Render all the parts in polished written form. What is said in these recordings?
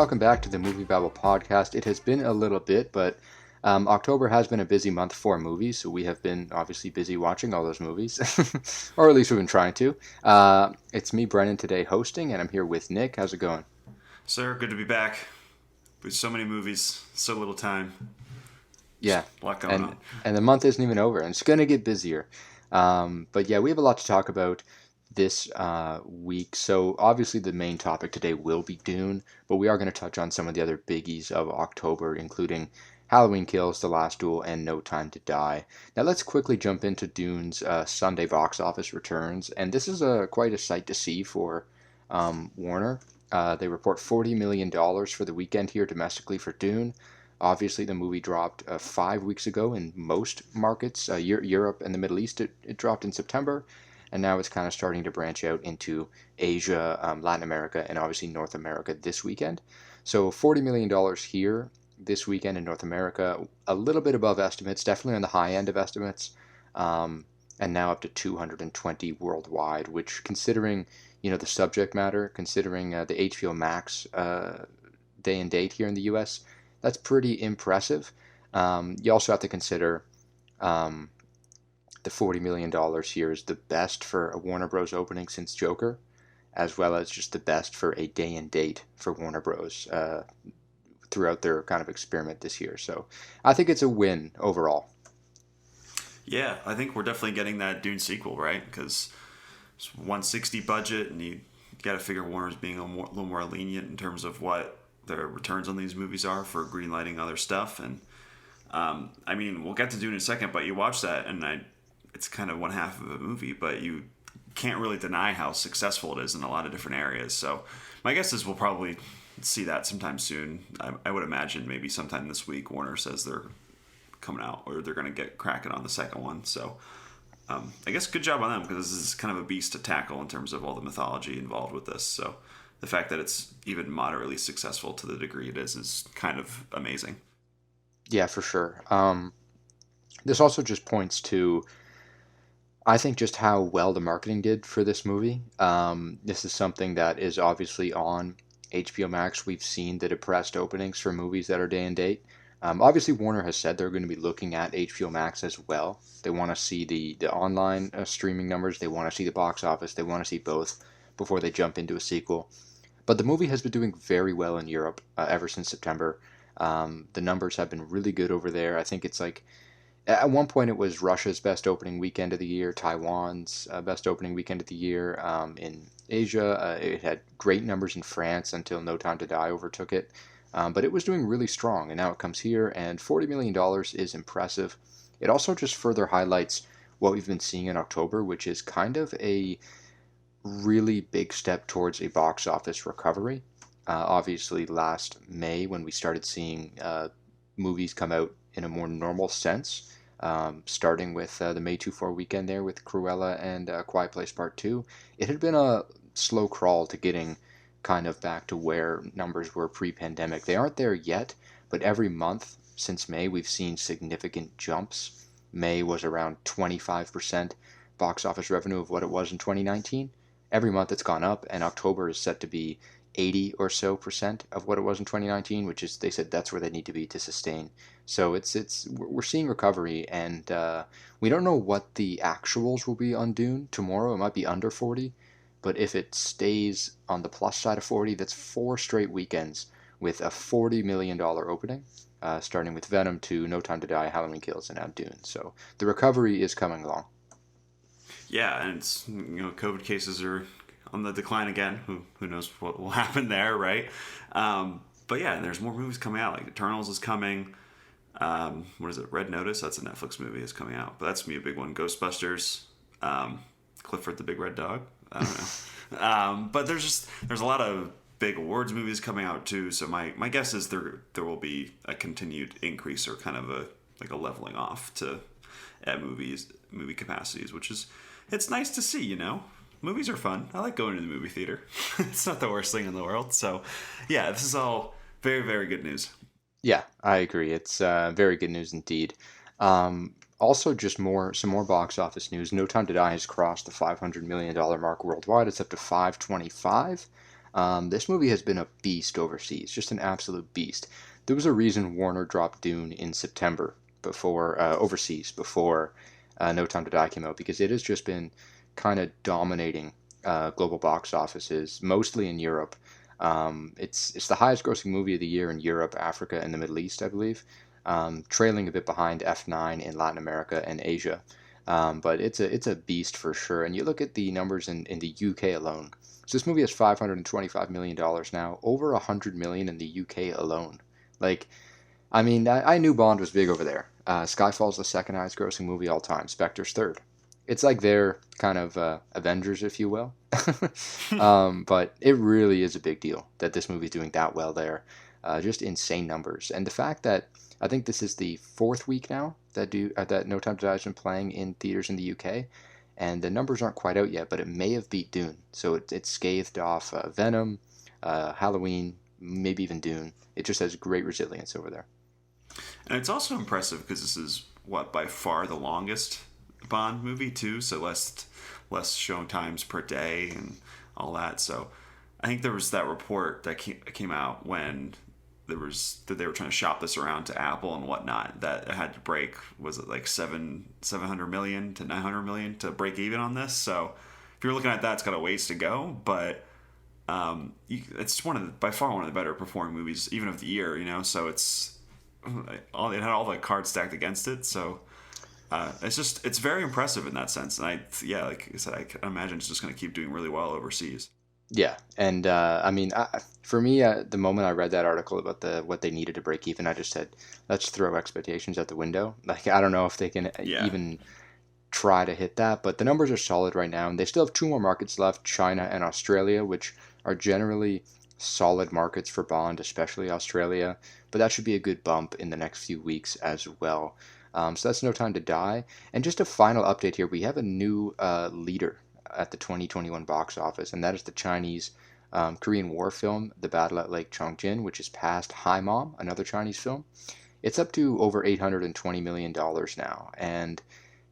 welcome back to the MovieBabble podcast. It has been a little bit, but October has been a busy month for movies, so we have been obviously busy watching all those movies, or at least we've been trying to. It's me, Brennan, today hosting, and I'm here with Nick. How's it going? Sir, good to be back. With so many movies, so little time. Yeah, a lot going on. And the month isn't even over, and it's going to get busier. But yeah, we have a lot to talk about this week. So obviously the main topic today will be Dune, but we are going to touch on some of the other biggies of October, including Halloween Kills, The Last Duel, and No Time to Die. Now let's quickly jump into Dune's Sunday box office returns, and this is quite a sight to see for Warner. They report $40 million for the weekend here domestically for Dune. Obviously, the movie dropped 5 weeks ago in most markets. Europe and the Middle East, it dropped in September, and now it's kind of starting to branch out into Asia, Latin America, and obviously North America this weekend. So $40 million here this weekend in North America, a little bit above estimates, definitely on the high end of estimates, and now up to 220 worldwide, which considering, the subject matter, considering the HBO Max day and date here in the US, that's pretty impressive. You also have to consider the $40 million here is the best for a Warner Bros. Opening since Joker, as well as just the best for a day and date for Warner Bros. Throughout their kind of experiment this year. So I think it's a win overall. Yeah, I think we're definitely getting that Dune sequel, right? Because it's 160 budget, and you got to figure Warner's being a little more lenient in terms of what their returns on these movies are for greenlighting other stuff. And we'll get to Dune in a second, but you watch that, and it's kind of one half of a movie, but you can't really deny how successful it is in a lot of different areas. So my guess is we'll probably see that sometime soon. I would imagine maybe sometime this week Warner says they're coming out, or they're going to get cracking on the second one. So I guess good job on them, because this is kind of a beast to tackle in terms of all the mythology involved with this. So the fact that it's even moderately successful to the degree it is kind of amazing. Yeah, for sure. This also just points to, I think, just how well the marketing did for this movie. This is something that is obviously on HBO Max. We've seen the depressed openings for movies that are day and date. Obviously, Warner has said they're going to be looking at HBO Max as well. They want to see the online streaming numbers. They want to see the box office. They want to see both before they jump into a sequel. But the movie has been doing very well in Europe ever since September. The numbers have been really good over there. I think it's like, at one point it was Russia's best opening weekend of the year, Taiwan's best opening weekend of the year. In Asia, it had great numbers in France until No Time to Die overtook it. But it was doing really strong, and now it comes here, and $40 million is impressive. It also just further highlights what we've been seeing in October, which is kind of a really big step towards a box office recovery. Obviously, last May, when we started seeing movies come out in a more normal sense, starting with the May 2/4 weekend there with Cruella and Quiet Place Part 2, it had been a slow crawl to getting kind of back to where numbers were pre-pandemic. They aren't there yet, but every month since May, we've seen significant jumps. May was around 25% box office revenue of what it was in 2019. Every month it's gone up, and October is set to be 80 or so percent of what it was in 2019, which is, they said that's where they need to be to sustain. So we're seeing recovery, and we don't know what the actuals will be on Dune tomorrow. It might be under 40, but if it stays on the plus side of 40, that's 4 straight weekends with a $40 million opening, starting with Venom to No Time to Die, Halloween Kills, and now Dune. So the recovery is coming along. Yeah, and it's, COVID cases are on the decline again. Who knows what will happen there, right? But yeah, there's more movies coming out. Like Eternals is coming. What is it? Red Notice? That's a Netflix movie is coming out. But that's going to be a big one. Ghostbusters. Clifford the Big Red Dog. I don't know. But there's a lot of big awards movies coming out too. So my guess is there will be a continued increase, or kind of a leveling off at movie capacities, which is, it's nice to see, Movies are fun. I like going to the movie theater. It's not the worst thing in the world. So, yeah, this is all very, very good news. Yeah, I agree. It's very good news indeed. Also, just some more box office news. No Time to Die has crossed the $500 million mark worldwide. It's up to 525. This movie has been a beast overseas, just an absolute beast. There was a reason Warner dropped Dune in September before overseas before No Time to Die came out because it has just been kind of dominating global box offices, mostly in Europe. It's the highest grossing movie of the year in Europe, Africa, and the Middle East, I believe, trailing a bit behind F9 in Latin America and Asia. But it's a beast for sure. And you look at the numbers in the UK alone. So this movie has $525 million now, over $100 million in the UK alone. Like, I mean, I knew Bond was big over there. Skyfall's the second highest grossing movie all time. Spectre's third. It's like their kind of Avengers, if you will. But it really is a big deal that this movie's doing that well there. Just insane numbers. And the fact that I think this is the fourth week now that No Time to Die has been playing in theaters in the UK, and the numbers aren't quite out yet, but it may have beat Dune. So it's scathed off Venom, Halloween, maybe even Dune. It just has great resilience over there. And it's also impressive because this is what by far the longest Bond movie too, so less showing times per day and all that. So I think there was that report that came out when there was that they were trying to shop this around to Apple and whatnot, that it had to break, was it like 700 million to 900 million to break even on this. So if you're looking at that, it's got a ways to go, but it's by far one of the better performing movies even of the year, so it had all the cards stacked against it. So it's very impressive in that sense. And like I said, I can imagine it's just going to keep doing really well overseas. Yeah, and I mean, for me, the moment I read that article about what they needed to break even, I just said, let's throw expectations out the window. Like, I don't know if they can even try to hit that, but the numbers are solid right now, and they still have two more markets left, China and Australia, which are generally solid markets for Bond, especially Australia. But that should be a good bump in the next few weeks as well. So that's No Time to Die. And just a final update here, we have a new leader at the 2021 box office, and that is the Chinese Korean War film, The Battle at Lake Changjin, which is past Hi Mom, another Chinese film. It's up to over $820 million now, and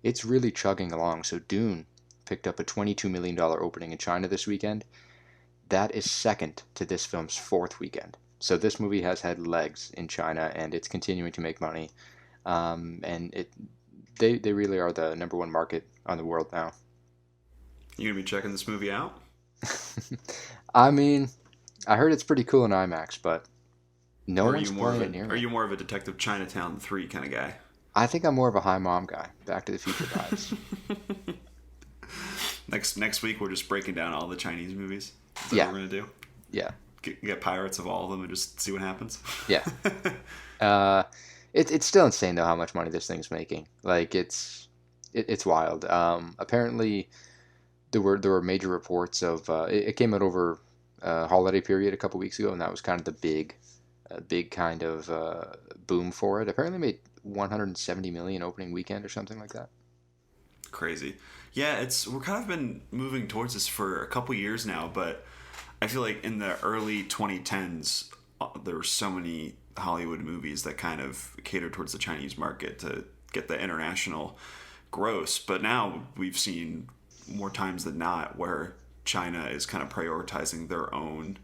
it's really chugging along. So Dune picked up a $22 million opening in China this weekend. That is second to this film's fourth weekend. So this movie has had legs in China, and it's continuing to make money. And they really are the number one market on the world now. You gonna be checking this movie out? I mean, I heard it's pretty cool in IMAX, but no one's playing it near me. Are you more of a Detective Chinatown 3 kind of guy? I think I'm more of a Hi Mom guy. Back to the Future vibes. Next week we're just breaking down all the Chinese movies. Is that what we're gonna do? Yeah. Get pirates of all of them and just see what happens. Yeah. It's still insane though how much money this thing's making. Like it's wild. Apparently there were major reports of it came out over a holiday period a couple weeks ago, and that was kind of the big kind of boom for it. Apparently made 170 million opening weekend or something like that. Crazy. Yeah, we're kind of been moving towards this for a couple years now, but I feel like in the early 2010s there were so many Hollywood movies that kind of catered towards the Chinese market to get the international gross, but now we've seen more times than not where China is kind of prioritizing their own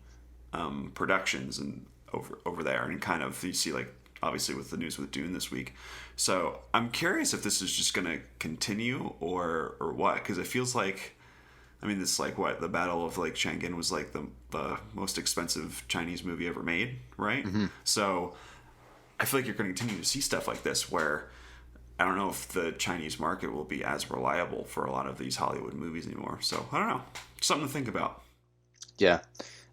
productions and over there, and kind of you see like obviously with the news with Dune this week. So I'm curious if this is just going to continue or what, because it feels like, I mean, this like what the Battle of Lake Changjin was like the most expensive Chinese movie ever made, right? Mm-hmm. So I feel like you're going to continue to see stuff like this where I don't know if the Chinese market will be as reliable for a lot of these Hollywood movies anymore. So I don't know. Something to think about. Yeah,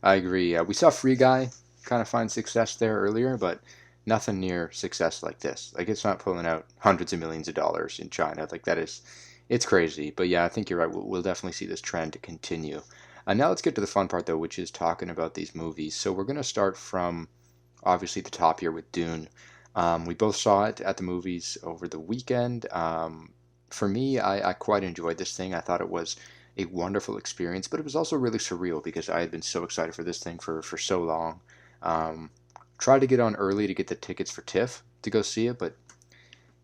I agree. We saw Free Guy kind of find success there earlier, but nothing near success like this. Like, it's not pulling out hundreds of millions of dollars in China. Like, it's crazy. But yeah, I think you're right. We'll definitely see this trend to continue. Now let's get to the fun part, though, which is talking about these movies. So we're going to start from, obviously, the top here with Dune. We both saw it at the movies over the weekend. For me, I quite enjoyed this thing. I thought it was a wonderful experience, but it was also really surreal because I had been so excited for this thing for so long. Tried to get on early to get the tickets for TIFF to go see it, but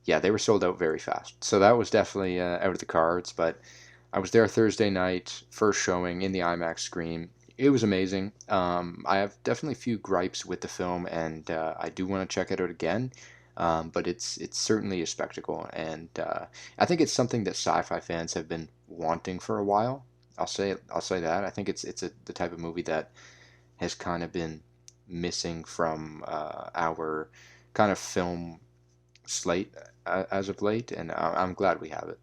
yeah, they were sold out very fast. So that was definitely out of the cards, but I was there Thursday night, first showing in the IMAX screen. It was amazing. I have definitely a few gripes with the film, and I do want to check it out again. But it's certainly a spectacle, and I think it's something that sci-fi fans have been wanting for a while. I'll say that. I think it's the type of movie that has kind of been missing from our kind of film slate as of late, and I'm glad we have it.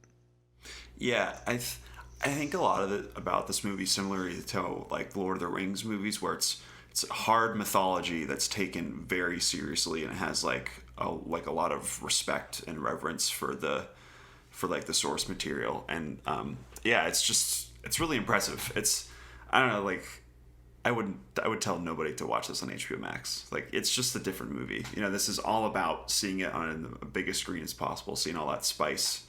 Yeah, I think a lot of it about this movie similar to like Lord of the Rings movies, where it's hard mythology that's taken very seriously, and it has like a lot of respect and reverence for like the source material. And yeah, it's really impressive. It's, I don't know, like I would tell nobody to watch this on HBO Max. Like, it's just a different movie. You know, this is all about seeing it on the biggest screen as possible, seeing all that spice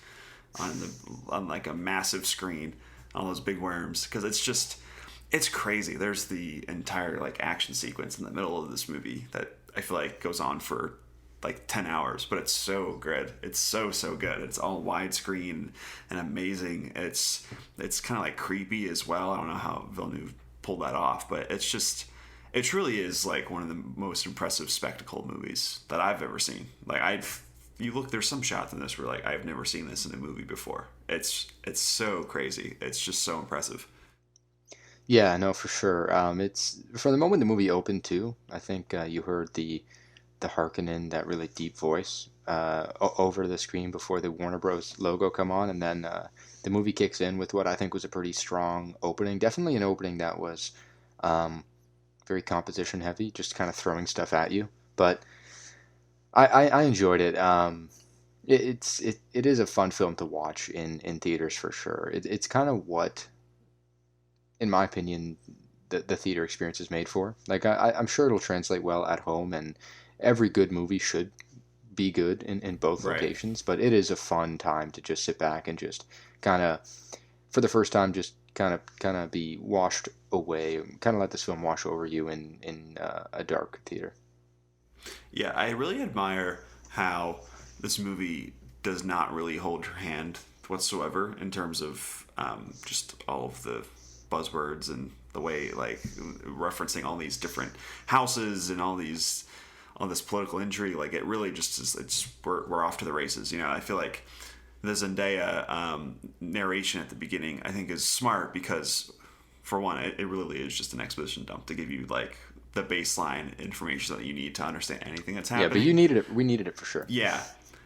on like a massive screen, all those big worms, because it's crazy. There's the entire like action sequence in the middle of this movie that I feel like goes on for like 10 hours, but it's so good. It's so good. It's all widescreen and amazing. It's kind of like creepy as well. I don't know how Villeneuve pulled that off, but it truly is like one of the most impressive spectacle movies that I've ever seen. Like, you look, there's some shots in this where like I've never seen this in a movie before. It's so crazy. It's just so impressive. Yeah, no, for sure. It's from the moment the movie opened too. I think you heard the Harkonnen, that really deep voice over the screen before the Warner Bros. Logo come on, and then the movie kicks in with what I think was a pretty strong opening. Definitely an opening that was um, very composition heavy, just kind of throwing stuff at you. But I enjoyed it. It is a fun film to watch in theaters for sure. It's kind of what, in my opinion, the theater experience is made for. Like I'm sure it'll translate well at home, and every good movie should be good in both Right. locations. But it is a fun time to just sit back and just kind of, for the first time, just kind of be washed away, kind of let this film wash over you in a dark theater. Yeah, I really admire how this movie does not really hold your hand whatsoever in terms of just all of the buzzwords and the way, like, referencing all these different houses and all this political intrigue. Like, it really just is. We're off to the races. You know, I feel like the Zendaya narration at the beginning, I think, is smart because, for one, it really is just an exposition dump to give you like the baseline information that you need to understand anything that's Yeah, but happening. you needed it. We needed it for sure. Yeah,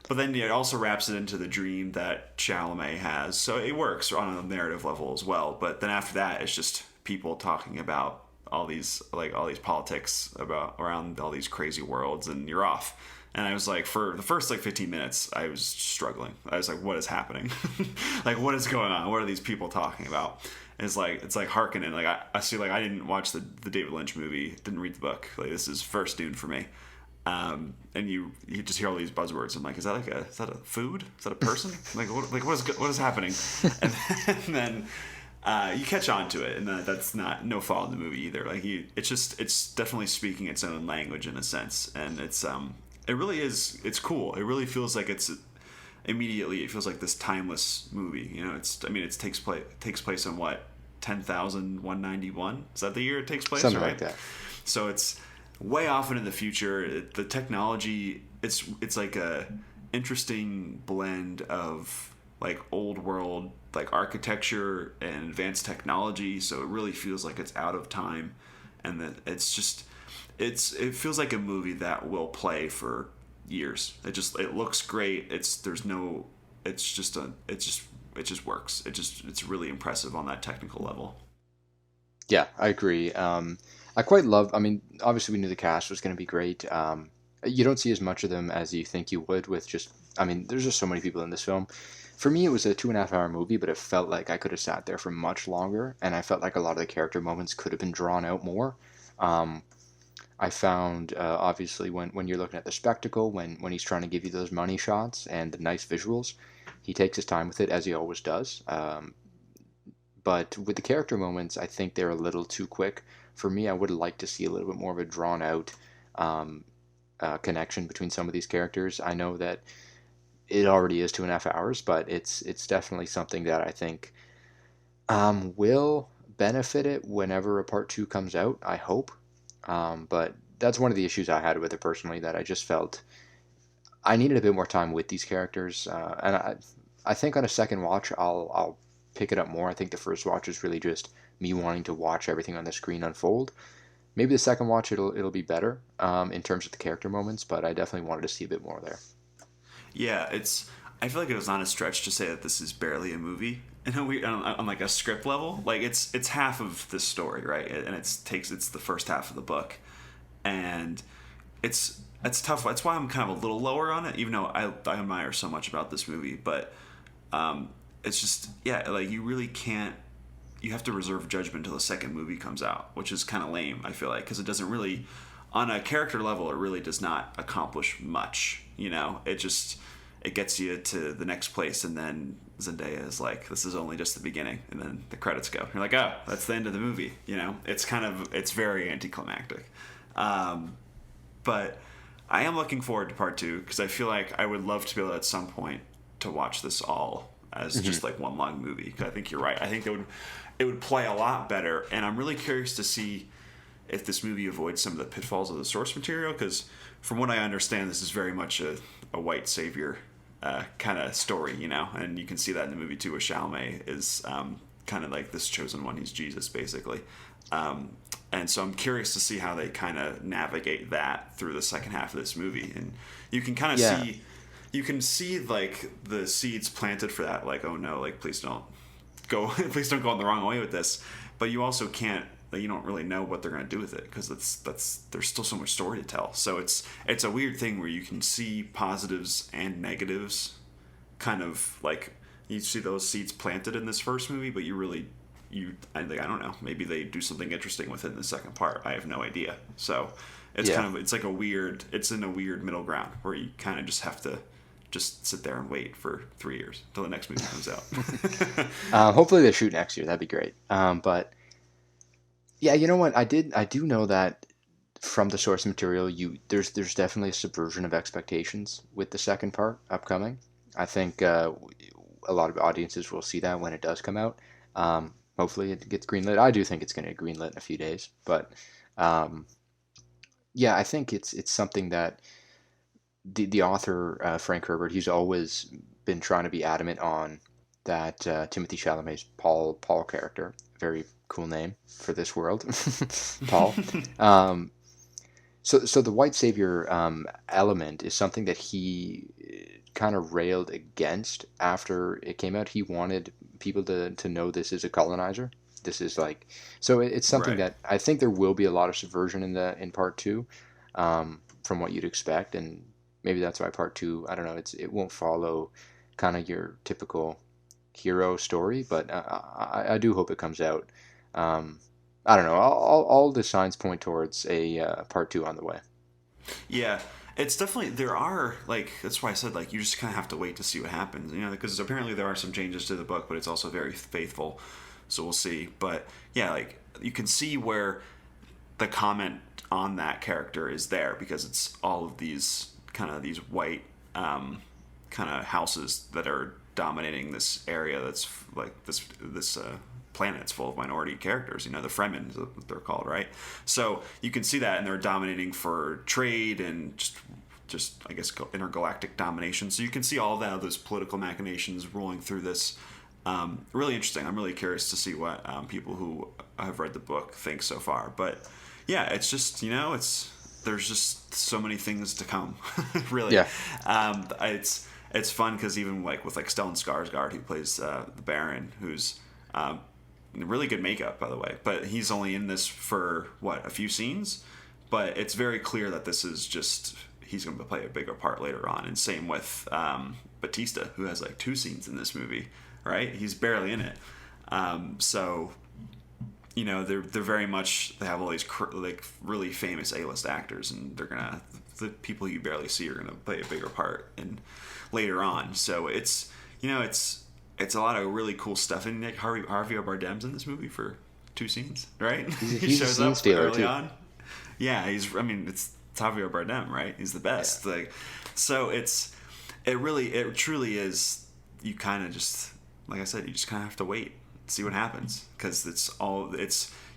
but then it also wraps it into the dream that Chalamet has, so it works on a narrative level as well. But then after that, it's just people talking about all these politics about around all these crazy worlds, and you're off. And I was like, for the first like 15 minutes, I was struggling. I was like, what is happening? Like, what is going on? What are these people talking about? And it's like Harkonnen. Like, I see, like, I didn't watch the David Lynch movie, didn't read the book. Like, this is first Dune for me. And you just hear all these buzzwords. I'm like, is that a food? Is that a person? What is happening? And then you catch on to it, and that's not no fault in the movie either. Like, it's definitely speaking its own language in a sense, and it really is. It's cool. It really feels like immediately. It feels like this timeless movie. You know, it takes place in what, 10,191. Is that the year it takes place? Something Right. like that. So it's way off into the future. The technology, it's like a interesting blend of like old world like architecture and advanced technology. So it really feels like it's out of time, and that it feels like a movie that will play for years. It looks great. It just works. It's really impressive on that technical level. Yeah, I agree. I quite love. I mean, obviously we knew the cast was going to be great. You don't see as much of them as you think you would with just. I mean, there's just so many people in this film. For me, it was a 2.5 hour movie, but it felt like I could have sat there for much longer, and I felt like a lot of the character moments could have been drawn out more. Um, I found obviously when you're looking at the spectacle, when he's trying to give you those money shots and the nice visuals, he takes his time with it as he always does. But with the character moments, I think they're a little too quick. For me, I would like to see a little bit more of a drawn out um, connection between some of these characters. I know that it already is 2.5 hours, but it's definitely something that I think will benefit it whenever a part two comes out, I hope. But that's one of the issues I had with it personally, that I just felt I needed a bit more time with these characters. And I think on a second watch, I'll pick it up more. I think the first watch is really just me wanting to watch everything on the screen unfold. Maybe the second watch it'll be better in terms of the character moments, but I definitely wanted to see a bit more there. Yeah, I feel like it was not a stretch to say that this is barely a movie. On like a script level, like it's half of the story, right? And it's the first half of the book, and it's tough. That's why I'm kind of a little lower on it, even though I admire so much about this movie. But it's just, yeah, like you really can't. You have to reserve judgment until the second movie comes out, which is kind of lame. I feel like, because it doesn't really, on a character level, it really does not accomplish much. It gets you to the next place, and then Zendaya is like, this is only just the beginning, and then the credits go. You're like, oh, that's the end of the movie. It's very anticlimactic. But I am looking forward to part two, because I feel like I would love to be able at some point to watch this all as just like one long movie. Because I think you're right. I think it would play a lot better, and I'm really curious to see if this movie avoids some of the pitfalls of the source material, because from what I understand, this is very much a white savior kind of story, and you can see that in the movie too, with Chalamet is kind of like this chosen one. He's Jesus, basically. And so I'm curious to see how they kind of navigate that through the second half of this movie. And you can kind of see like the seeds planted for that, like, oh no, like please don't go in the wrong way with this. But you also can't, like, you don't really know what they're going to do with it, because there's still so much story to tell. So it's a weird thing where you can see positives and negatives, kind of like you see those seeds planted in this first movie, but I don't know, maybe they do something interesting with it in the second part. I have no idea. So it's it's in a weird middle ground where you kind of just have to just sit there and wait for 3 years till the next movie comes out. Hopefully they shoot next year. That'd be great. But yeah, you know what? I do know that from the source material, there's definitely a subversion of expectations with the second part upcoming. I think a lot of audiences will see that when it does come out. Hopefully it gets greenlit. I do think it's going to get greenlit in a few days, but yeah, I think it's something that the author, Frank Herbert, he's always been trying to be adamant on, that Timothée Chalamet's Paul character, very cool name for this world, Paul. So the white savior element is something that he kind of railed against after it came out. He wanted people to know this is a colonizer. This is like, so it's something Right. that I think there will be a lot of subversion in part two, from what you'd expect, and maybe that's why part two, I don't know, it won't follow kind of your typical hero story, but I do hope it comes out. I don't know. All the signs point towards a part two on the way. Yeah, it's definitely, there are, like, that's why I said, like, you just kind of have to wait to see what happens, because apparently there are some changes to the book, but it's also very faithful, so we'll see. But yeah, like, you can see where the comment on that character is there, because it's all of these white kind of houses that are dominating this area that's like this planet's full of minority characters. The Fremen is what they're called, right? So you can see that, and they're dominating for trade and just I guess intergalactic domination. So you can see all that, those political machinations rolling through this. Really interesting. I'm really curious to see what people who have read the book think so far. But yeah, it's just there's just so many things to come. Really. Yeah. It's fun because even like with like Stellan Skarsgård, who plays the Baron, who's really good makeup, by the way, but he's only in this for a few scenes, but it's very clear that this is just, he's going to play a bigger part later on. And same with Batista, who has like 2 scenes in this movie, right? He's barely in it. So they're very much, they have all these like really famous A-list actors, and the people you barely see are gonna play a bigger part and later on. So it's a lot of really cool stuff. And Nick Javier Bardem's in this movie for 2 scenes, right? He's shows a scene up stealer early too. on. Yeah, it's Javier Bardem, right? He's the best. Yeah. Like, so it truly is. You kind of just, like I said, you just kind of have to wait see what happens, because it's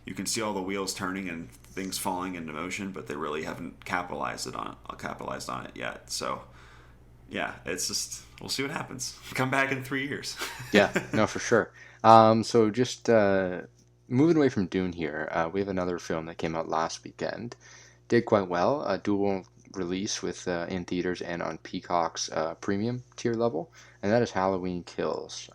you can see all the wheels turning and things falling into motion, but they really haven't capitalized on it yet. So yeah, it's just, we'll see what happens. Come back in 3 years. Yeah, no, for sure. So just moving away from Dune here, we have another film that came out last weekend. Did quite well. A dual release with in theaters and on Peacock's premium tier level, and that is Halloween Kills.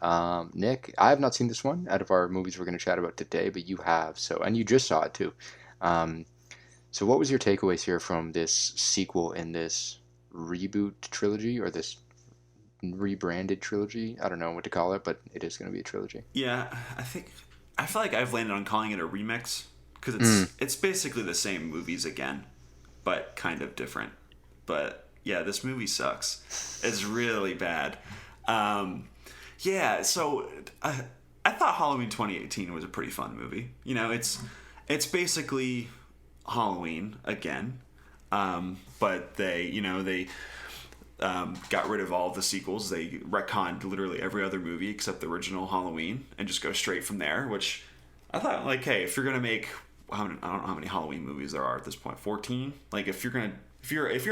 Nick, I have not seen this one out of our movies we're going to chat about today, but you have, so, and you just saw it too. Um, so what was your takeaways here from this sequel in this reboot trilogy, or this rebranded trilogy? I don't know what to call it, but it is going to be a trilogy. Yeah, I feel like I've landed on calling it a remix, because it's basically the same movies again, but kind of different. But yeah, this movie sucks. It's really bad. Yeah, so I thought Halloween 2018 was a pretty fun movie. You know, it's basically Halloween again, but they got rid of all of the sequels. They retconned literally every other movie except the original Halloween and just go straight from there, which I thought, like, hey, if you're gonna make, I don't know how many Halloween movies there are at this point, 14. Like, if you're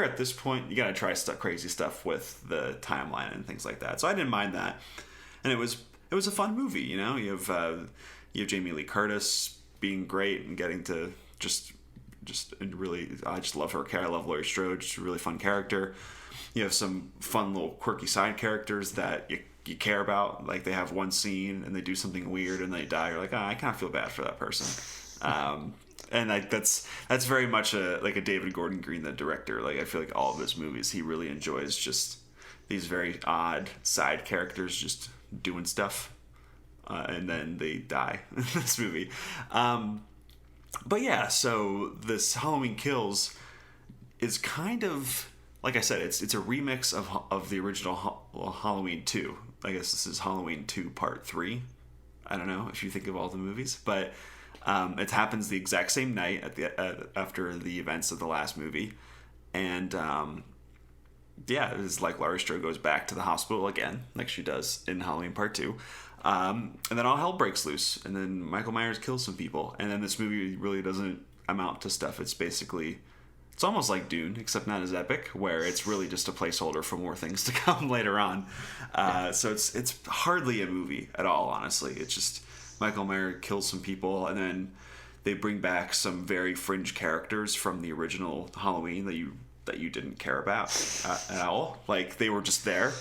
at this point, you gotta try crazy stuff with the timeline and things like that. So I didn't mind that, and it was a fun movie. You know, you have Jamie Lee Curtis being great and getting to just really, I just love her character. I love Laurie Strode, just a really fun character. You have some fun little quirky side characters that you care about. Like, they have one scene and they do something weird and they die. You're like, oh, I kind of feel bad for that person. And that's very much a David Gordon Green, the director. Like, I feel like all of his movies, he really enjoys just these very odd side characters just doing stuff, and then they die in this movie. But yeah, so this Halloween Kills is kind of, like I said, it's a remix of the original Halloween 2. I guess this is Halloween 2 Part 3. I don't know if you think of all the movies, but it happens the exact same night after the events of the last movie, and yeah, it's like Laurie Strode goes back to the hospital again, like she does in Halloween Part 2. And then all hell breaks loose, and then Michael Myers kills some people, and then this movie really doesn't amount to stuff. It's almost like Dune, except not as epic, where it's really just a placeholder for more things to come later on. So it's hardly a movie at all, honestly. It's just Michael Myers kills some people, and then they bring back some very fringe characters from the original Halloween that you didn't care about at all. Like, they were just there.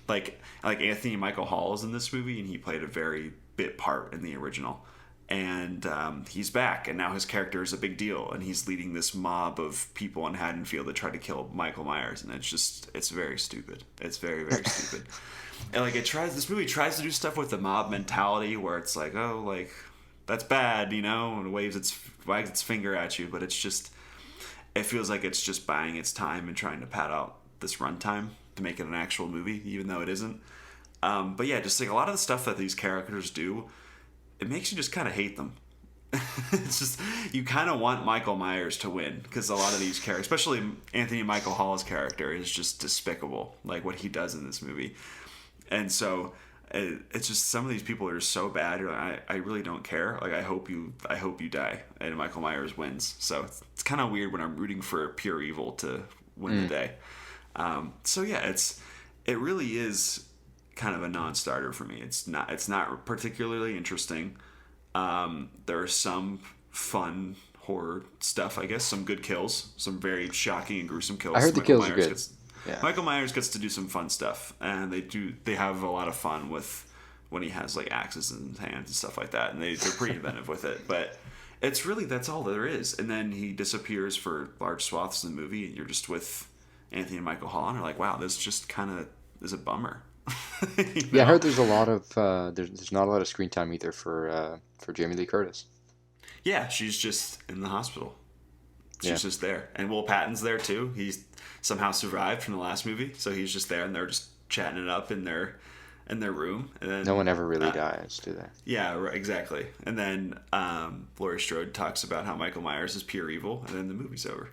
Like Anthony Michael Hall is in this movie, and he played a very bit part in the original. And he's back, and now his character is a big deal, and he's leading this mob of people in Haddonfield that try to kill Michael Myers, and it's very stupid. It's very, very stupid. And like, this movie tries to do stuff with the mob mentality, where it's like, oh, like, that's bad, you know, and wags its finger at you, but it feels like it's just buying its time and trying to pad out this runtime to make it an actual movie, even though it isn't. But yeah, just like a lot of the stuff that these characters do, it makes you just kind of hate them. It's just, you kind of want Michael Myers to win, because a lot of these characters, especially Anthony Michael Hall's character, is just despicable, like what he does in this movie. And so it's just, some of these people are so bad. You're like, I really don't care. Like, I hope you die, and Michael Myers wins. So it's kind of weird when I'm rooting for pure evil to win the day. So yeah, it really is kind of a non-starter for me. It's not particularly interesting. There are some fun horror stuff, I guess, some good kills, some very shocking and gruesome kills. I heard the kills are good. Yeah. Michael Myers gets to do some fun stuff, and they have a lot of fun with when he has like axes in his hands and stuff like that, and they're pretty inventive with it. But it's really, that's all there is. And then he disappears for large swaths of the movie, and you're just with Anthony and Michael Hall, and you're like, wow, this just kind of is a bummer. Yeah, I heard there's a lot of there's not a lot of screen time either for Jamie Lee Curtis. Yeah, she's just in the hospital. She's just there, and Will Patton's there too. He's somehow survived from the last movie, so he's just there, and they're just chatting it up in their room. And then, no one ever really dies, do they? Yeah, right, exactly. And then Laurie Strode talks about how Michael Myers is pure evil, and then the movie's over.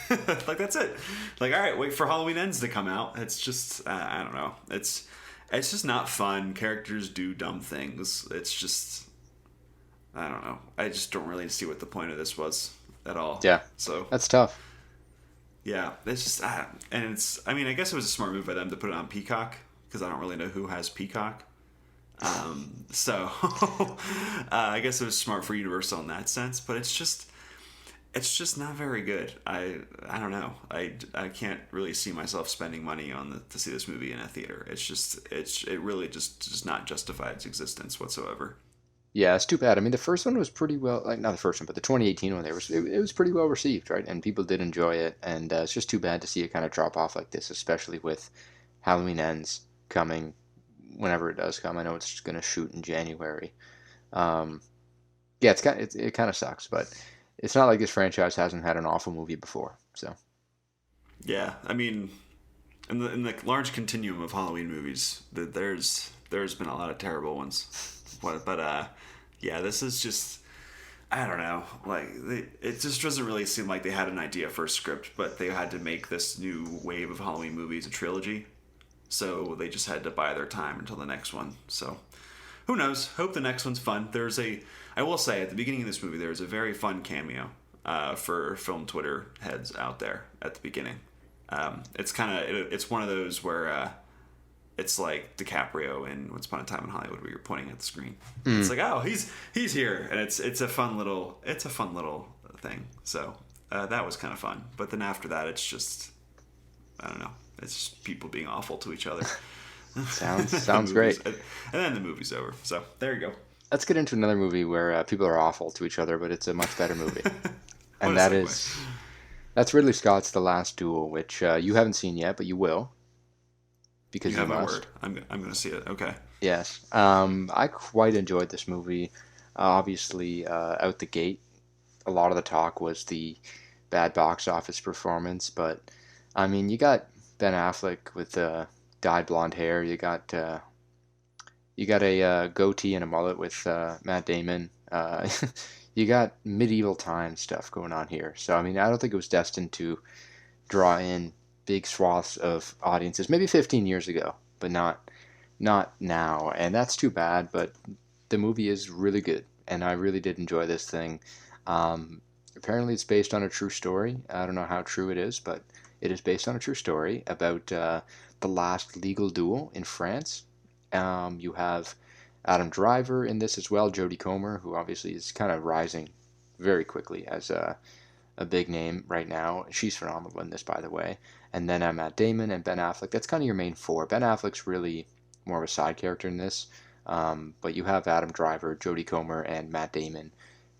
Like, that's it. Like, all right, wait for Halloween Ends to come out. It's just, I don't know. It's just not fun. Characters do dumb things. It's just, I don't know. I just don't really see what the point of this was at all. Yeah, So that's tough. yeah, it's just and it's. I mean, I guess it was a smart move by them to put it on Peacock because I don't really know who has Peacock. So I guess it was smart for Universal in that sense, but it's just not very good. I don't know. I can't really see myself spending money to see this movie in a theater. It really just does not justify its existence whatsoever. Yeah, it's too bad. I mean, the first one was pretty well, like not the first one, but the 2018 one. It was pretty well received, right? And people did enjoy it. And it's just too bad to see it kind of drop off like this, especially with Halloween Ends coming whenever it does come. I know it's going to shoot in January. Um, yeah, it kind of sucks, but it's not like this franchise hasn't had an awful movie before. So Yeah, I mean, in the large continuum of Halloween movies, there's been a lot of terrible ones. But yeah, this is just I don't know. It just doesn't really seem like they had an idea for a script, but they had to make this new wave of Halloween movies a trilogy. So they just had to buy their time until the next one. So who knows? Hope the next one's fun. I will say, at the beginning of this movie, there's a very fun cameo for film Twitter heads out there at the beginning. It's one of those where it's like DiCaprio in Once Upon a Time in Hollywood, where you're pointing at the screen. It's like, oh, he's here, and it's a fun little thing. So that was kind of fun. But then after that, it's just I don't know. It's just people being awful to each other. sounds great. And then the movie's over. So there you go. Let's get into another movie where people are awful to each other, but it's a much better movie. What And a that's Ridley Scott's The Last Duel, which you haven't seen yet, but you will You because you have my must. word. I'm gonna see it. Okay. Yes. I quite enjoyed this movie. Obviously, out the gate, a lot of the talk was the bad box office performance, but I mean, you got Ben Affleck with dyed blonde hair. You got a goatee and a mullet with Matt Damon. You got medieval times stuff going on here. So I mean, I don't think it was destined to draw in big swaths of audiences. Maybe 15 years ago, but not now. And that's too bad. But the movie is really good, and I really did enjoy this thing. Apparently, it's based on a true story. I don't know how true it is, but it is based on a true story about the last legal duel in France. You have Adam Driver in this as well, Jodie Comer, who obviously is kind of rising very quickly as a big name right now. She's phenomenal in this, by the way. And then Matt Damon and Ben Affleck. That's kind of your main four. Ben Affleck's really more of a side character in this, but you have Adam Driver, Jodie Comer, and Matt Damon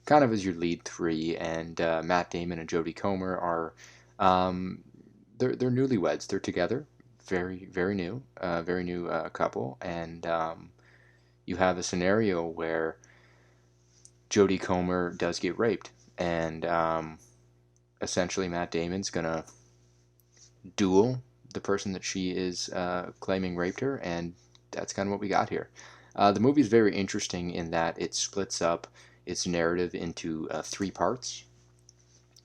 kind of as your lead three. And Matt Damon and Jodie Comer are um, they're newlyweds. They're together, very new couple, and you have a scenario where Jodie Comer does get raped, and essentially Matt Damon's gonna duel the person that she is claiming raped her, and that's kind of what we got here. The movie is very interesting in that it splits up its narrative into three parts.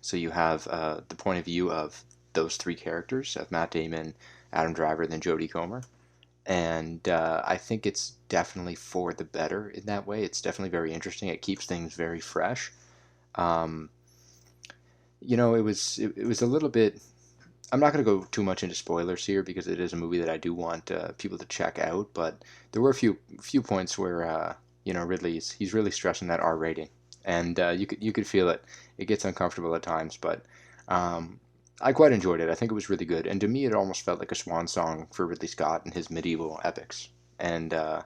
So you have the point of view of those three characters of Matt Damon, Adam Driver, and then Jodie Comer. And I think it's definitely for the better in that way. It's definitely very interesting. It keeps things very fresh. Um, it was a little bit. I'm not going to go too much into spoilers here because it is a movie that I do want people to check out. But there were a few points where he's really stressing that R rating, and you could feel it. It gets uncomfortable at times, but I quite enjoyed it. I think it was really good, and to me, it almost felt like a swan song for Ridley Scott and his medieval epics. And I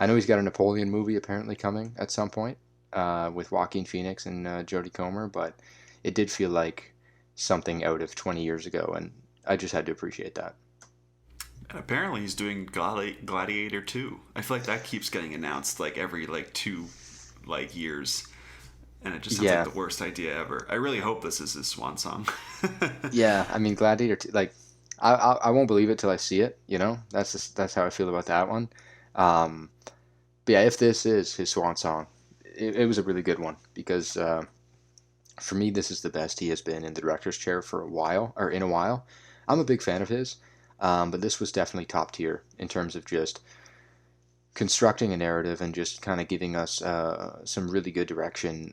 know he's got a Napoleon movie apparently coming at some point with Joaquin Phoenix and Jodie Comer, but it did feel like something out of 20 years ago, and I just had to appreciate that. And apparently he's doing Gladiator 2. I feel like that keeps getting announced like every like 2 years. And it just sounds Yeah, like the worst idea ever. I really hope this is his swan song. yeah. I mean, Gladiator, like, I won't believe it till I see it. That's how I feel about that one. Um, but yeah, if this is his swan song, it was a really good one because for me, this is the best he has been in the director's chair for a while, or in a while. I'm a big fan of his, but this was definitely top tier in terms of just constructing a narrative and just kind of giving us some really good direction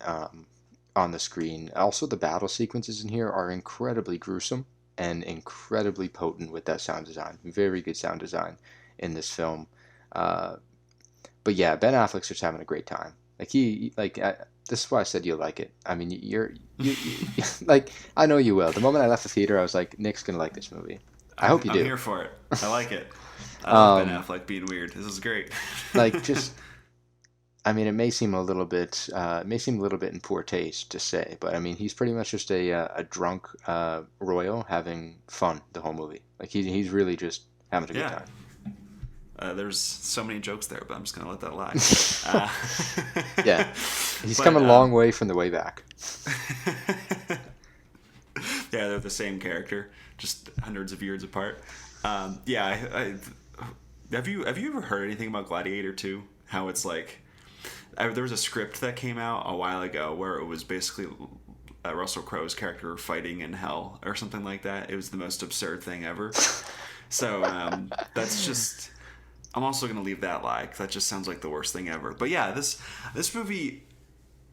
on the screen. Also, the battle sequences in here are incredibly gruesome and incredibly potent with that sound design. Very good sound design in this film. Uh, but yeah, Ben Affleck's just having a great time. Like this is why I said you'll like it. I mean, you like I know you will. The moment I left the theater, I was like, Nick's gonna like this movie. I hope you I'm do. here for it. I like it. I love Ben Affleck being weird. This is great. Like just I mean, it may seem a little bit in poor taste to say, but I mean, he's pretty much just a drunk royal having fun the whole movie. Like he's really just having a good Yeah. time. There's so many jokes there, but I'm just gonna let that lie. Yeah, he's But come a long way from the way back. yeah, they're the same character, just hundreds of years apart. Yeah, have you ever heard anything about Gladiator 2? How it's like there was a script that came out a while ago where it was basically Russell Crowe's character fighting in hell or something like that. It was the most absurd thing ever. So that's just. I'm also gonna leave that lie because that just sounds like the worst thing ever. But yeah, this movie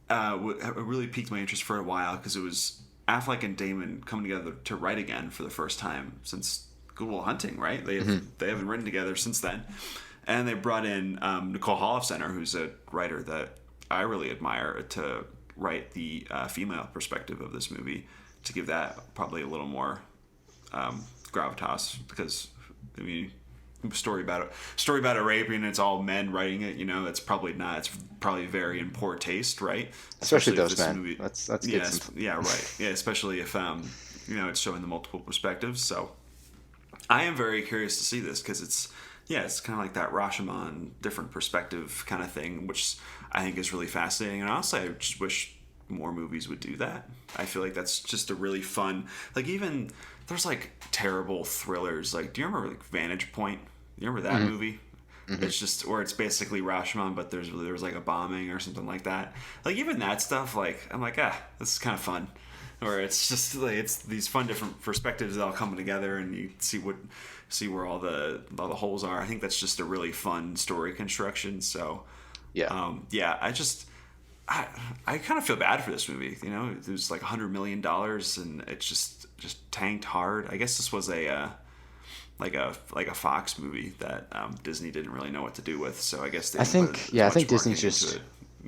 really piqued my interest for a while because it was Affleck and Damon coming together to write again for the first time since Good Will Hunting, right? They haven't written together since then, and they brought in Nicole Holofcener, who's a writer that I really admire, to write the female perspective of this movie to give that probably a little more gravitas because I mean. Story about a rape and it's all men writing it, it's probably not. It's probably very in poor taste, right? Especially those men. Movie, let's get some. Yeah, right. Yeah, especially if it's showing the multiple perspectives. So I am very curious to see this because it's kind of like that Rashomon different perspective kind of thing, which I think is really fascinating. And honestly, I just wish more movies would do that. I feel like that's just a really fun. Like even there's like terrible thrillers. Like, do you remember like Vantage Point? You remember that movie? Mm-hmm. It's just where it's basically Rashomon, but there was like a bombing or something like that. Like even that stuff, like I'm like, this is kind of fun. Or it's just like it's these fun different perspectives that all coming together, and you see where all the holes are. I think that's just a really fun story construction. So yeah, I kind of feel bad for this movie. It was like $100 million, and it just tanked hard. I guess this was a Fox movie that Disney didn't really know what to do with. So I guess I think Disney's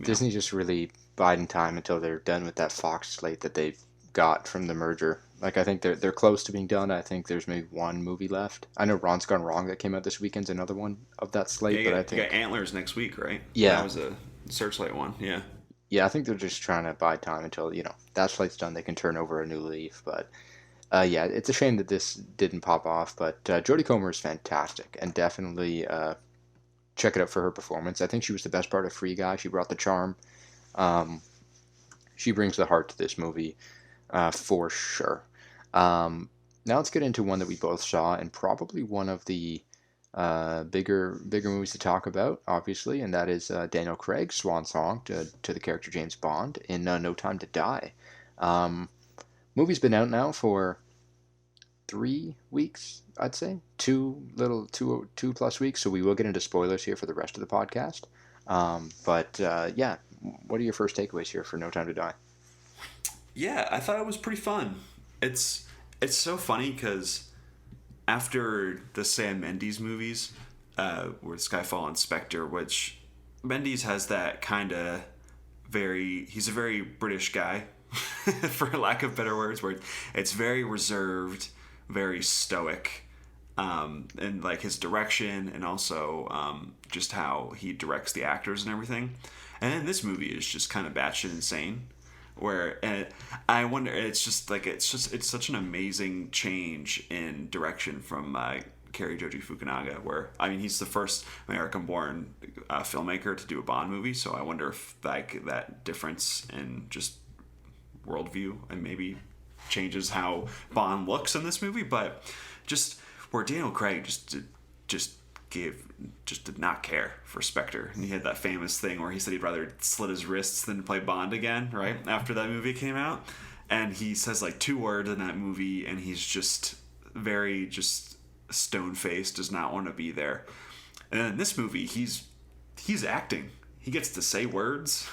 Disney just really biding time until they're done with that Fox slate that they've got from the merger. Like I think they're close to being done. I think there's maybe one movie left. I know Ron's Gone Wrong that came out this weekend's another one of that slate. Yeah, but I think you got Antlers next week, right? Yeah, that was a Searchlight one. Yeah. Yeah, I think they're just trying to buy time until that slate's done. They can turn over a new leaf. But yeah, it's a shame that this didn't pop off. But Jodie Comer is fantastic, and definitely check it out for her performance. I think she was the best part of Free Guy. She brought the charm. She brings the heart to this movie for sure. Now let's get into one that we both saw, and probably one of the bigger movies to talk about, obviously, and that is Daniel Craig's swan song to the character James Bond in No Time to Die. Movie's been out now for 3 weeks, I'd say, 2+ weeks. So we will get into spoilers here for the rest of the podcast. But yeah, what are your first takeaways here for No Time to Die? Yeah, I thought it was pretty fun. It's so funny because after the Sam Mendes movies, where Skyfall and Spectre, which Mendes has that kind of he's a very British guy, for lack of better words, where it's very reserved, very stoic, and like his direction and also just how he directs the actors and everything. And then this movie is just kind of batshit insane. And I wonder, it's such an amazing change in direction from Cary Joji Fukunaga, where I mean he's the first American-born filmmaker to do a Bond movie, so I wonder if like that difference in just worldview and maybe changes how Bond looks in this movie, but just where Daniel Craig just did not care for Spectre. And he had that famous thing where he said he'd rather slit his wrists than play Bond again, right? After that movie came out. And he says like 2 words in that movie, and he's just very just stone-faced, does not want to be there. And in this movie, he's he's acting. He gets to say words.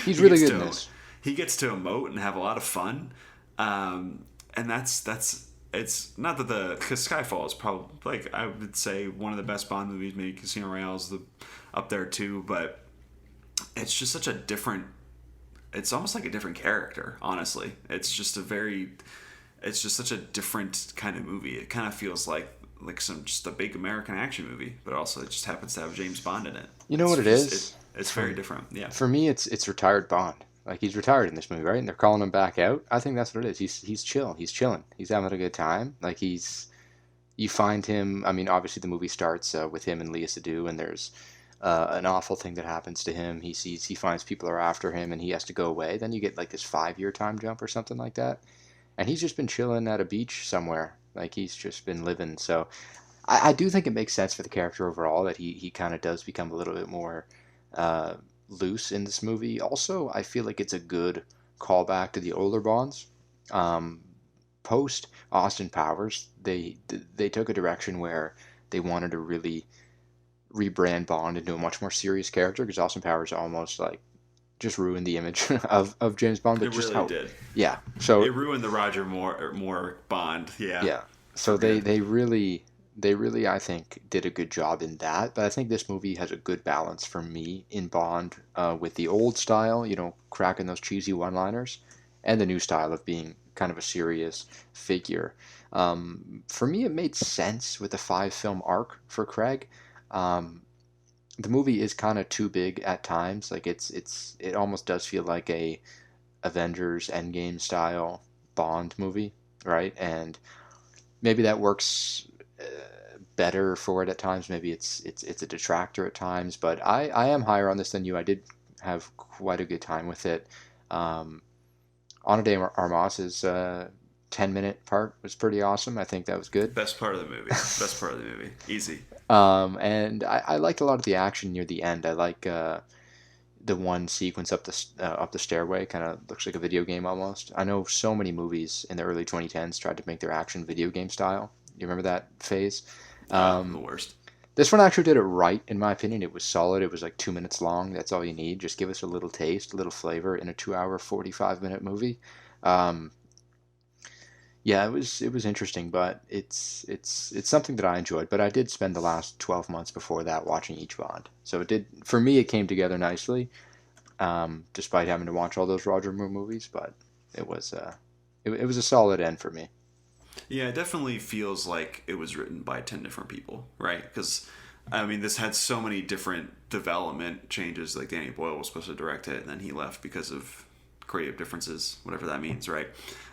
He's he really gets good in to this. he gets to emote and have a lot of fun. And that's it's not that because Skyfall is probably, like, I would say one of the best Bond movies. Maybe Casino Royale's up there too, but it's just such a different. It's almost like a different character. Honestly, it's just such a different kind of movie. It kind of feels like some just a big American action movie, but also it just happens to have James Bond in it. You know what it is? It's very different. Yeah. For me, it's retired Bond. Like, he's retired in this movie, right? And they're calling him back out. I think that's what it is. He's chill. He's chilling. He's having a good time. Like, you find him. I mean, obviously the movie starts with him and Léa Seydoux, and there's an awful thing that happens to him. He finds people are after him, and he has to go away. Then you get like this 5-year time jump or something like that, and he's just been chilling at a beach somewhere. Like, he's just been living. So I do think it makes sense for the character overall that he kind of does become a little bit more uh, loose in this movie. Also, I feel like it's a good callback to the older Bonds. Um, Post Austin Powers, they took a direction where they wanted to really rebrand Bond into a much more serious character, because Austin Powers almost like just ruined the image of James Bond, but It just really how, did. yeah. So It ruined the Roger Moore Bond. Yeah. yeah. For So they good. they really I think did a good job in that. But I think this movie has a good balance for me in Bond, with the old style, cracking those cheesy one-liners, and the new style of being kind of a serious figure. For me, it made sense with the 5-film arc for Craig. Um, the movie is kind of too big at times. Like, it almost does feel like a Avengers Endgame style Bond movie, right? And maybe that works better for it at times. Maybe it's a detractor at times. But I am higher on this than you. I did have quite a good time with it. Um, Ana de Armas's 10-minute part was pretty awesome. I think that was good. Best part of the movie. Best part of the movie. Easy. And I liked a lot of the action near the end. I like the one sequence up the stairway. Kind of looks like a video game almost. I know so many movies in the early 2010s tried to make their action video game style. You remember that phase? The Um, worst. this one actually did it right, in my opinion. It was solid. It was like 2 minutes long. That's all you need. Just give us a little taste, a little flavor in a 2 hour, 45-minute movie. Um, yeah, it was interesting, but it's something that I enjoyed. But I did spend the last 12 months before that watching each Bond, so it did for me. It came together nicely, despite having to watch all those Roger Moore movies. But it was a solid end for me. Yeah, it definitely feels like it was written by 10 different people, right? Because, I mean, this had so many different development changes. Like, Danny Boyle was supposed to direct it, and then he left because of creative differences, whatever that means, right?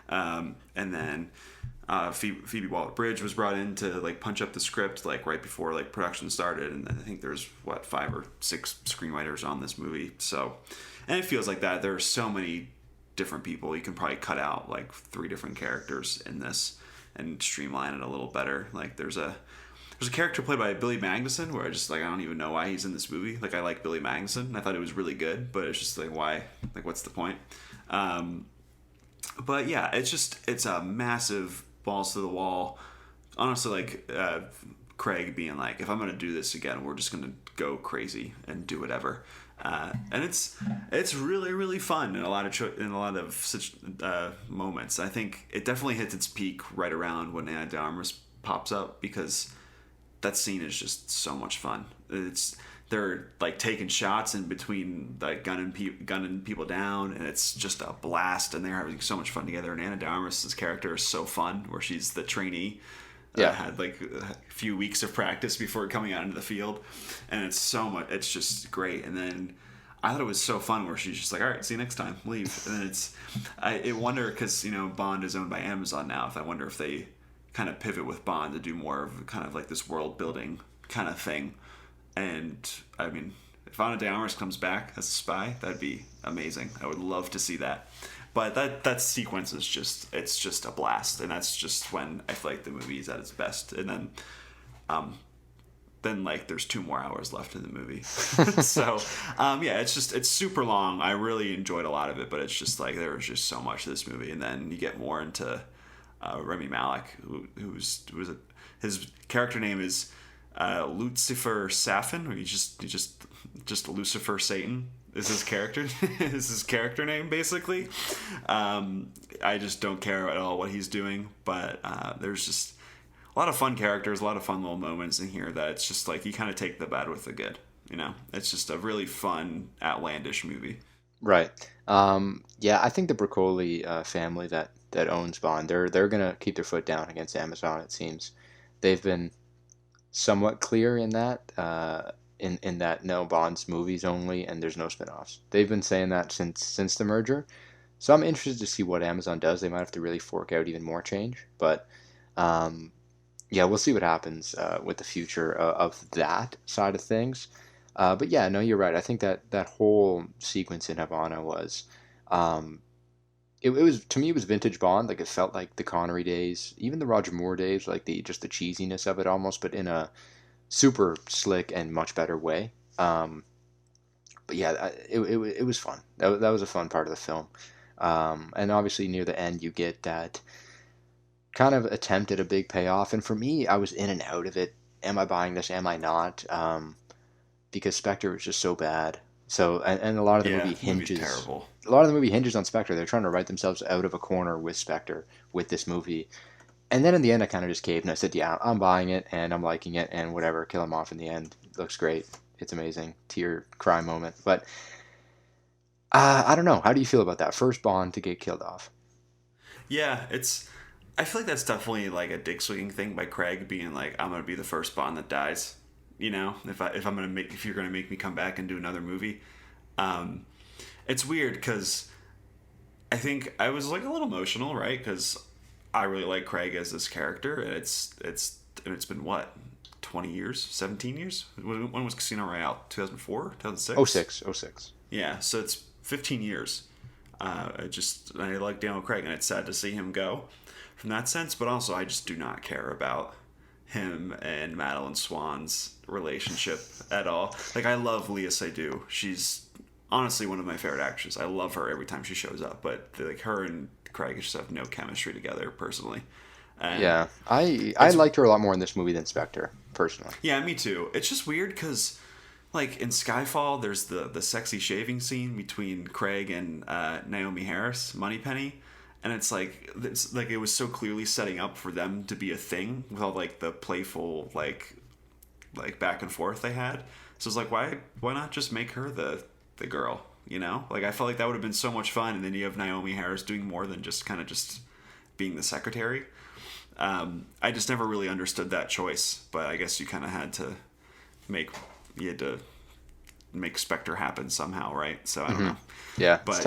And then Phoebe Waller-Bridge was brought in to, like, punch up the script, like, right before, like, production started. And I think there's, 5 or 6 screenwriters on this movie. So, and it feels like that. There are so many different people. You can probably cut out, like, 3 different characters in this and streamline it a little better. Like, there's a character played by Billy Magnuson where I don't even know why he's in this movie. Like, I like Billy Magnuson. I thought he was really good, but it's just like, why? Like, what's the point? But yeah, it's a massive balls to the wall. Honestly, like, Craig being like, if I'm gonna do this again, we're just gonna go crazy and do whatever. And it's really, really fun in a lot of such moments. I think it definitely hits its peak right around when Ana de Armas pops up, because that scene is just so much fun. They're like taking shots in between, like gunning people down, and it's just a blast. And they're having so much fun together. And Ana de Armas's character is so fun, where she's the trainee. Yeah, Had like a few weeks of practice before coming out into the field, and it's so much. It's just great. And then I thought it was so fun where she's just like, "All right, see you next time, leave." And then I wonder, because Bond is owned by Amazon now. I wonder if they kind of pivot with Bond to do more of kind of like this world building kind of thing. And I mean, if Ana de Armas comes back as a spy, that'd be amazing. I would love to see that. But that sequence is just a blast, and that's just when I feel like the movie is at its best. And then like there's 2 more hours left in the movie. So yeah, it's super long. I really enjoyed a lot of it, but it's just like there was just so much to this movie. And then you get more into Rami Malek, his character name is Lucifer Safin, or he just just Lucifer Satan is his character is his character name basically. I just don't care at all what he's doing, but there's just a lot of fun characters, a lot of fun little moments in here that it's just like you kind of take the bad with the good. It's just a really fun, outlandish movie. Right. Yeah, I think the Broccoli family that owns Bond, they're gonna keep their foot down against Amazon. It seems they've been somewhat clear in that. In that no Bond's movies only, and there's no spin-offs. They've been saying that since the merger. So I'm interested to see what Amazon does. They might have to really fork out even more change, but yeah, we'll see what happens with the future of that side of things. But yeah, no, you're right. I think that whole sequence in Havana was, it was to me it was vintage Bond. Like it felt like the Connery days, even the Roger Moore days, like the just the cheesiness of it almost, but in a super slick and much better way. But yeah, it was fun. That was a fun part of the film. And obviously near the end you get that kind of attempt at a big payoff. And for me, I was in and out of it. Am I buying this? Am I not? Because Spectre was just so bad. So and a lot of the movie hinges. Terrible. A lot of the movie hinges on Spectre. They're trying to write themselves out of a corner with Spectre with this movie. And then in the end, I kind of just caved and I said, yeah, I'm buying it and I'm liking it and whatever. Kill him off in the end. It looks great. It's amazing. Tear cry moment. But I don't know. How do you feel about that? First Bond to get killed off. Yeah, I feel like that's definitely like a dick swinging thing by Craig being like, I'm gonna be the first Bond that dies. If you're gonna make me come back and do another movie, it's weird because I think I was like a little emotional, right? Because I really like Craig as this character, and it's been what, 20 years, 17 years? When was Casino Royale? 2004, 2006? 06. Yeah, so it's 15 years. I like Daniel Craig, and it's sad to see him go from that sense, but also I just do not care about him and Madeline Swan's relationship at all. Like, I love Léa Seydoux. She's honestly one of my favorite actresses. I love her every time she shows up, but like her and Craig just have no chemistry together personally. And yeah, I liked her a lot more in this movie than Spectre, personally. Yeah, me too. It's just weird because, like, in Skyfall, there's the sexy shaving scene between Craig and Naomi Harris, Moneypenny, and it's like it was so clearly setting up for them to be a thing with all like the playful like back and forth they had. So it's like, why not just make her the girl? Like I felt like that would have been so much fun, and then you have Naomi Harris doing more than just kind of just being the secretary. I just never really understood that choice, but I guess you kind of had to make Spectre happen somehow, right? So I don't know. Yeah, but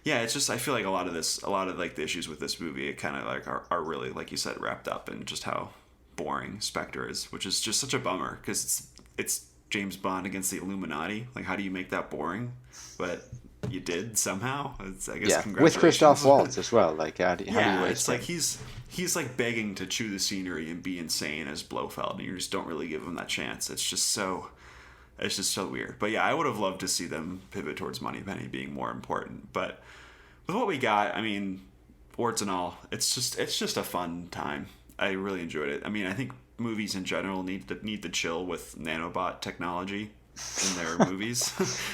it's just I feel like a lot of like the issues with this movie, it kind of like are really, like you said, wrapped up in just how boring Spectre is, which is just such a bummer because it's James Bond against the Illuminati. Like, how do you make that boring? But you did somehow. I guess congratulations. With Christoph Waltz as well. Like, how do you waste it's like he's like begging to chew the scenery and be insane as Blofeld, and you just don't really give him that chance. It's just so weird. But yeah, I would have loved to see them pivot towards Moneypenny being more important. But with what we got, I mean, warts and all, it's just a fun time. I really enjoyed it. I mean, I think movies in general need to chill with nanobot technology in their movies.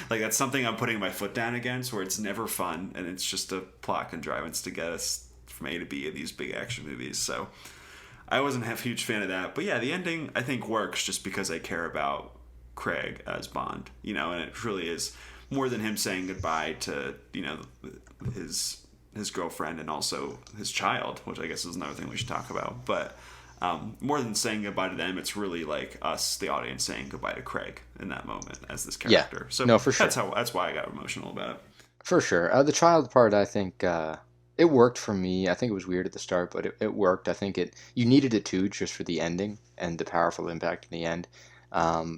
Like, that's something I'm putting my foot down against, where it's never fun and it's just a plot contrivance to get us from A to B in these big action movies. So I wasn't a huge fan of that. But yeah, the ending I think works just because I care about Craig as Bond, and it really is more than him saying goodbye to, his girlfriend and also his child, which I guess is another thing we should talk about. But more than saying goodbye to them, it's really like us, the audience, saying goodbye to Craig in that moment as this character. Yeah. So no, for sure. That's why I got emotional about it. For sure. The child part, I think, it worked for me. I think it was weird at the start, but it worked. I think you needed it too, just for the ending and the powerful impact in the end.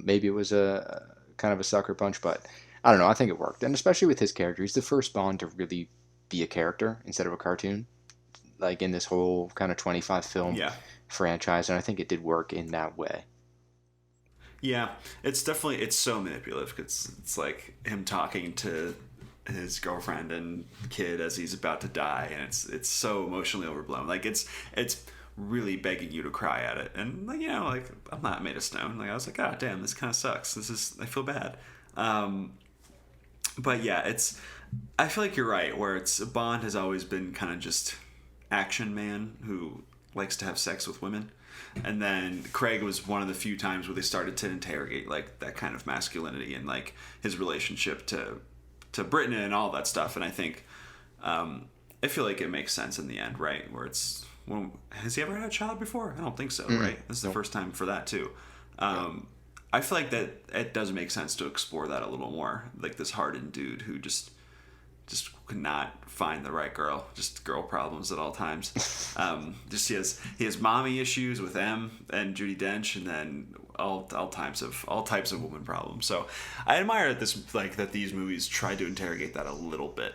Maybe it was a kind of a sucker punch, but I don't know. I think it worked, and especially with his character, he's the first Bond to really be a character instead of a cartoon, like in this whole kind of 25 film franchise, and I think it did work in that way. Yeah, it's so manipulative. It's like him talking to his girlfriend and kid as he's about to die, and it's so emotionally overblown. Like it's really begging you to cry at it. And like, like I'm not made of stone. Like I was like, God damn, this kind of sucks. I feel bad. But yeah, I feel like you're right, where Bond has always been kind of just action man who likes to have sex with women. And then Craig was one of the few times where they started to interrogate like that kind of masculinity and like his relationship to Britain and all that stuff. And I think I feel like it makes sense in the end, right? Where has he ever had a child before? I don't think so, right? This is the first time for that too. I feel like that it does make sense to explore that a little more, like this hardened dude who just could not find the right girl, just girl problems at all times. Just he has mommy issues with M and Judi Dench, and then all types of woman problems. So I admire that these movies try to interrogate that a little bit.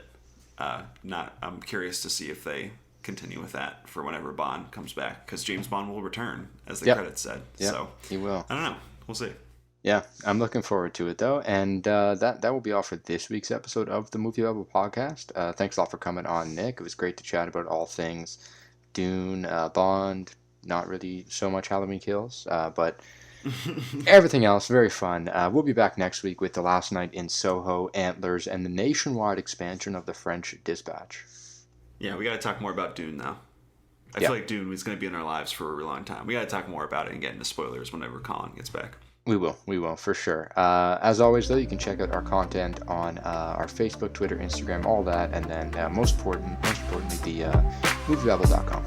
I'm curious to see if they continue with that for whenever Bond comes back, because James Bond will return, as the credits said. Yep, so he will. I don't know. We'll see. Yeah, I'm looking forward to it though, and that will be all for this week's episode of the MovieBabble podcast. Thanks a lot for coming on, Nick. It was great to chat about all things Dune, Bond. Not really so much Halloween Kills, but everything else very fun. We'll be back next week with The Last Night in Soho, Antlers, and the nationwide expansion of the French Dispatch. Yeah, we got to talk more about Dune now. I feel like Dune is going to be in our lives for a really long time. We got to talk more about it and get into spoilers whenever Colin gets back. We will, for sure. As always, though, you can check out our content on our Facebook, Twitter, Instagram, all that, and then most importantly, the movieBabble.com.